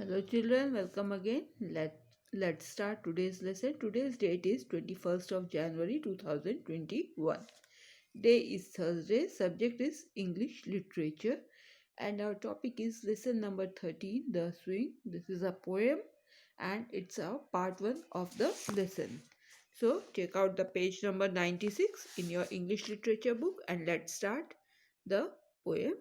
Hello children, welcome again. Let's start today's lesson. Today's date is 21st of January 2021. Day is Thursday. Subject is English literature and our topic is lesson number 13, The Swing. This is a poem and it's a part 1 of the lesson. So take out the page number 96 in your English literature book and let's start the poem.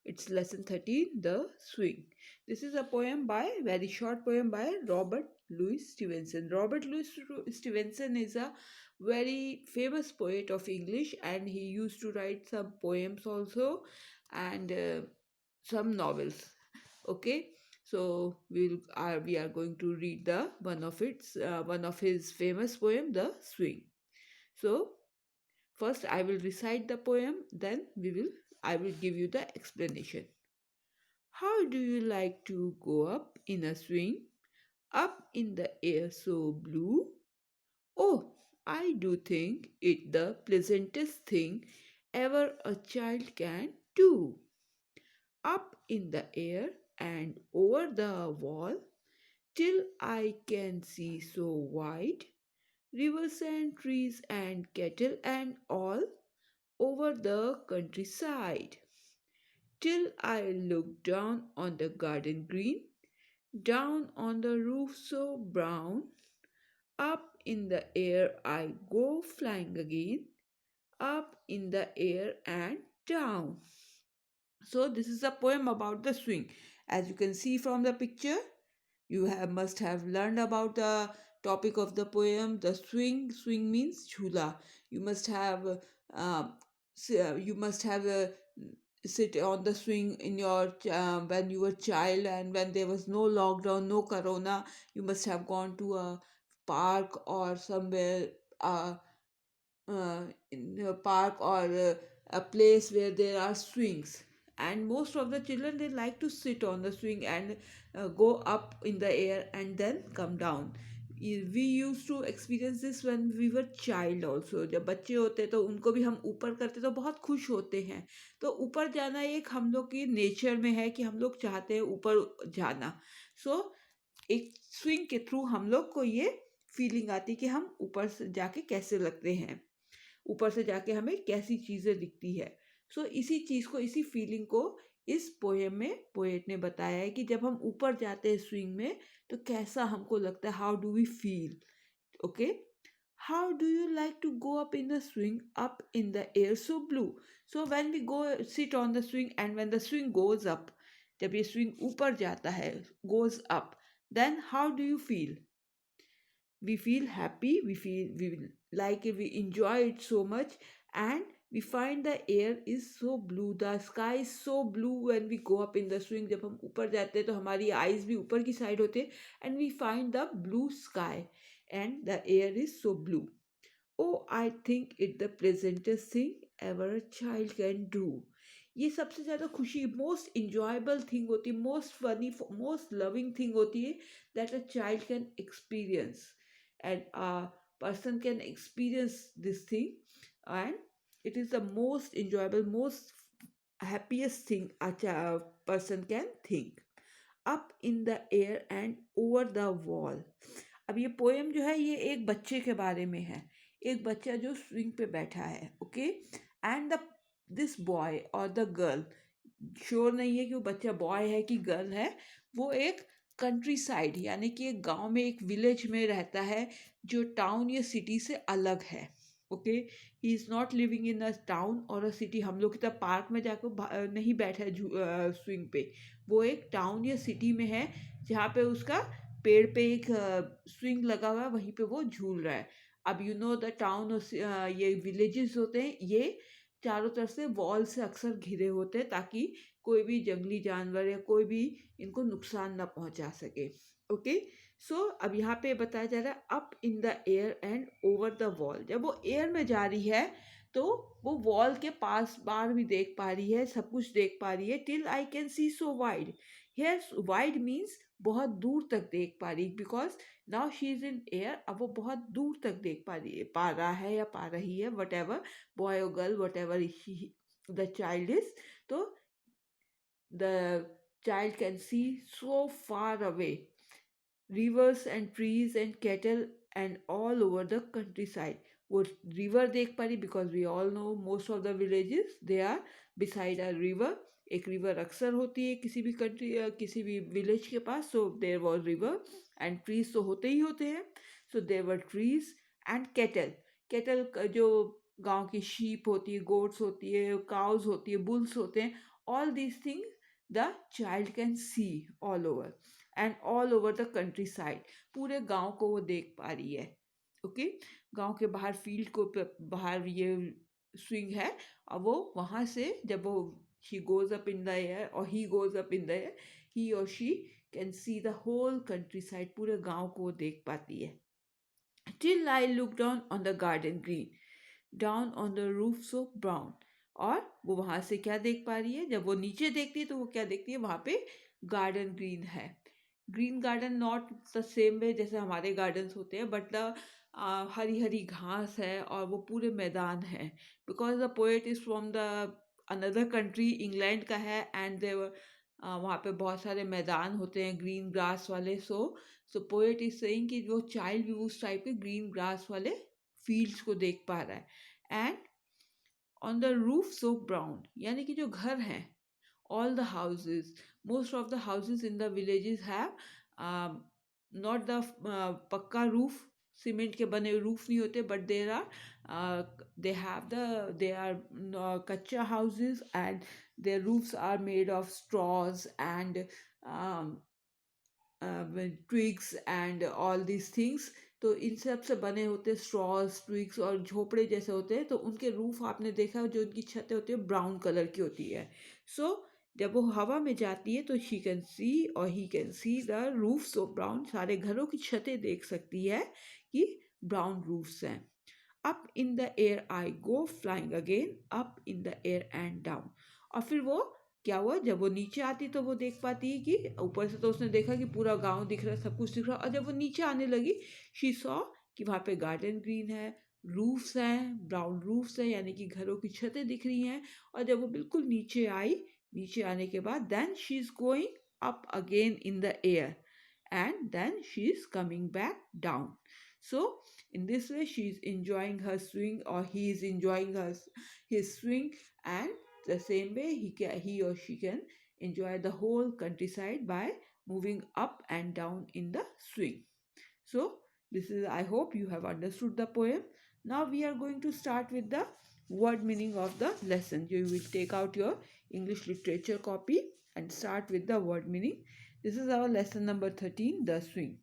It's lesson 13, The Swing. This is a poem by, very short poem by Robert Louis Stevenson. Robert Louis Stevenson is a very famous poet of English and he used to write some poems also and some novels. Okay, so we are going to read the one of his famous poem, The Swing. So first I will recite the poem, then I will give you the explanation. How do you like to go up in a swing, up in the air so blue? Oh, I do think it the pleasantest thing ever a child can do. Up in the air and over the wall, till I can see so wide, rivers and trees and cattle and all over the countryside, till I look down on the garden green, down on the roof so brown, up in the air I go flying again, up in the air and down. So this is a poem about the swing. As you can see from the picture, must have learned about the topic of the poem, the swing. Swing means chula. You must have you must have sit on the swing in your when you were child, and when there was no lockdown, no corona, you must have gone to a park or somewhere, uh, in a park or a place where there are swings, and most of the children they like to sit on the swing and go up in the air and then come down. We used to experience this when we were child also. जब बच्चे होते तो उनको भी हम ऊपर करते तो बहुत खुश होते हैं. तो ऊपर जाना एक हम लोग की नेचर में है कि हम लोग चाहते हैं ऊपर जाना. सो एक स्विंग के थ्रू हम लोग को ये फीलिंग आती कि हम ऊपर से जाके कैसे लगते हैं, ऊपर से जाके हमें कैसी चीज़ें दिखती है. सो इसी चीज़ को, इसी फीलिंग को इस पोएम में पोएट ने बताया है कि जब हम ऊपर जाते हैं स्विंग में तो कैसा हमको लगता है, how do we feel. Okay, how do you like to go up in the swing, up in the air so blue. So when we go sit on the swing and when the swing goes up, जब ये swing ऊपर जाता है, goes up, then how do you feel. We feel happy, we like it, we enjoy it so much, and we find the air is so blue, the sky is so blue. when we go up in the swing, जब हम ऊपर जाते हैं तो हमारी eyes भी ऊपर की साइड होते हैं, and we find the blue sky and the air is so blue. Oh, I think it the pleasantest thing ever a child can do. ये सबसे ज़्यादा खुशी, मोस्ट इंजॉयबल थिंग होती है, most funny, most loving thing होती है that a child can experience, and a person can experience this thing, and it is the most enjoyable, most happiest thing person can think. Up in the air and over the wall. अब ये poem जो है ये एक बच्चे के बारे में है, एक बच्चा जो स्विंग पे बैठा है. Okay, and the this boy और द गर्ल, श्योर नहीं है कि वो बच्चा बॉय है कि गर्ल है, वो एक कंट्री साइड यानी कि एक गांव में, एक विलेज में रहता है जो टाउन या सिटी से अलग है. Okay, he is not living in a town और अ सिटी. हम लोग की तरह पार्क में जाकर नहीं बैठा है स्विंग पे. वो एक टाउन या सिटी में है जहाँ पे उसका पेड़ पे एक स्विंग लगा हुआ है, वहीं पे वो झूल रहा है. अब यू नो द टाउन और ये विलेजेस होते हैं, ये चारों तरफ से वॉल से अक्सर घिरे होते हैं ताकि कोई भी जंगली जानवर या कोई भी इनको नुकसान ना पहुंचा सके. ओके, सो अब यहाँ पे बताया जा रहा है up in the air and over the wall. जब वो एयर में जा रही है तो वो वॉल के पास बार भी देख पा रही है, सब कुछ देख पा रही है. Till I can see so wide. Here wide means बहुत दूर तक देख पा रही, because now she is in air. अब वो बहुत दूर तक देख पा रही है, पा रहा है या पा रही है, वट एवर, बॉय और girl, what ever the child is. तो the child can see so far away rivers and trees and cattle and all over the countryside. वो river देख पा रही because we all know most of the villages they are beside a river. एक river अक्सर होती है किसी भी country किसी भी village के पास. So there was river and trees तो होते ही होते हैं. So there were trees and cattle. Cattle जो गांव की sheep होती है, goats होती है, cows होती है, bulls होते हैं. All these things the child can see all over. And all over the country side. पूरे गांव को वो देख पा रही है. ओके गांव के बाहर फील्ड को बाहर ये स्विंग है. और वो वहां से जब वो she goes up in the air और he goes up in the air he और she can see the whole countryside. पूरे गांव को वो देख पाती है. Till I look down on the garden green down on the roof so brown. और वो वहां से क्या देख पा रही है. जब वो नीचे देखती है तो वो क्या देखती है. वहां पे गार्डन ग्रीन है. Green garden not the same way जैसे हमारे गार्डन्स होते हैं बट द हरी हरी घास है और वो पूरे मैदान है. Because the poet is from the another country England का है एंड दे वहाँ पे बहुत सारे मैदान होते हैं ग्रीन ग्रास वाले. सो पोएट इज सेइंग कि वो चाइल्ड भी उस टाइप के ग्रीन ग्रास वाले फील्ड्स को देख पा रहा है. And on the roof so brown यानी कि जो घर हैं all the houses, most of the houses in the villages have not the pakka roof, cement के बने रूफ नहीं होते but there are they have the they are kachcha houses and there roofs are made of straws and twigs and all these things. तो इन सब से बने होते straws twigs और झोपड़े जैसे होते हैं. तो उनके रूफ आपने देखा जो उनकी छतें होती है ब्राउन कलर की होती है. सो जब वो हवा में जाती है तो शी कैन सी और he can see the roofs of brown. सारे घरों की छतें देख सकती है कि ब्राउन रूफ्स हैं. Up in the air I go flying again up in the air and down. और फिर वो क्या हुआ जब वो नीचे आती तो वो देख पाती है कि ऊपर से तो उसने देखा कि पूरा गांव दिख रहा है सब कुछ दिख रहा है. और जब वो नीचे आने लगी शी सॉ कि वहाँ पे गार्डन ग्रीन है रूफ्स हैं ब्राउन रूफ्स हैं यानी कि घरों की छतें दिख रही हैं. और जब वो बिल्कुल नीचे आई नीचे आने के बाद then she is going up again in the air and then she is coming back down. So in this way she is enjoying her swing or he is enjoying his swing. And the same way he or she can enjoy the whole countryside by moving up and down in the swing. So this is, I hope you have understood the poem. Now we are going to start with the word meaning of the lesson. You will take out your English literature copy and start with the word meaning. This is our lesson number 13, the swing.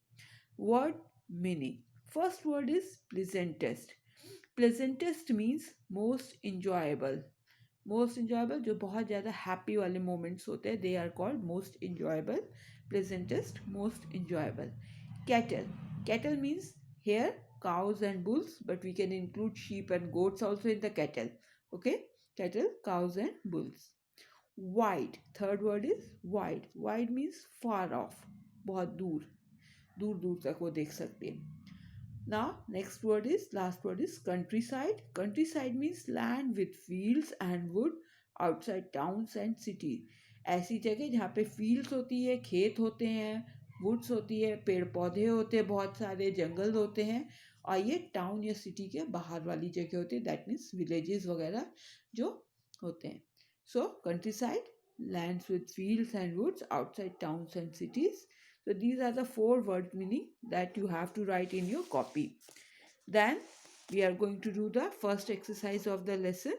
Word meaning. First word is pleasantest. Pleasantest means most enjoyable. Most enjoyable जो बहुत ज़्यादा happy वाले moments होते हैं they are called most enjoyable. Pleasantest most enjoyable. Cattle. Cattle means here cows and bulls but we can include sheep and goats also in the cattle. Okay, cattle, cows and bulls. Wide. Third word is wide. Wide means far off. बहुत दूर दूर दूर तक वो देख सकते हैं. Now, next word is, last word is countryside. Countryside means land with fields and wood outside towns and cities. ऐसी जगह जहाँ पे fields होती है, खेत होते हैं, woods होती है, पेड़ पौधे होते हैं, बहुत सारे जंगल होते हैं. और ये टाउन या सिटी के बाहर वाली जगह होती है. दैट मीन्स विलेजेस वगैरह जो होते हैं. सो countryside, lands with fields and woods outside towns and cities. So these are the 4 word meaning that you have to write in your copy. Then we are going to do the first exercise of the lesson,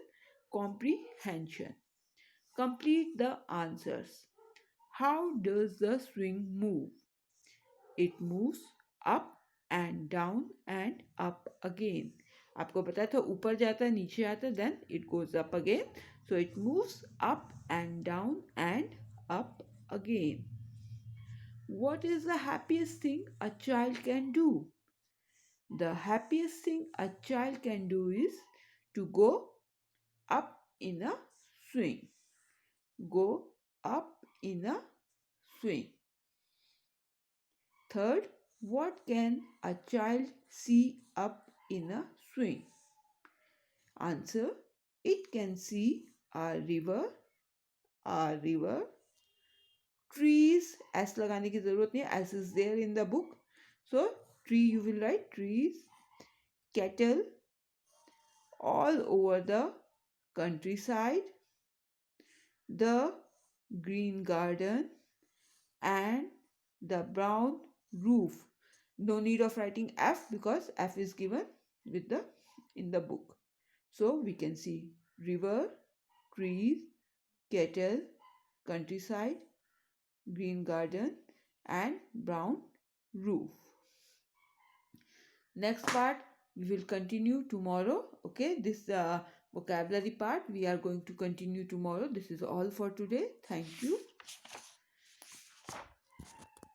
comprehension. Complete the answers. How does the swing move? It moves up and down and up again. आपको पता है तो ऊपर जाता है नीचे आता है then it goes up again. So it moves up and down and up again. What is the happiest thing a child can do? The happiest thing a child can do is to go up in a swing. Go up in a swing. Third, what can a child see up in a swing? Answer, it can see a river, trees, s लगाने की जरूरत नहीं है, as is there in the book. So tree you will write trees. Cattle all over the countryside. The green garden and the brown roof. No need of writing F because F is given with the in the book. So we can see river, trees, cattle, countryside, green garden and brown roof. Next part we will continue tomorrow. Okay, this vocabulary part we are going to continue tomorrow. This is all for today. Thank you.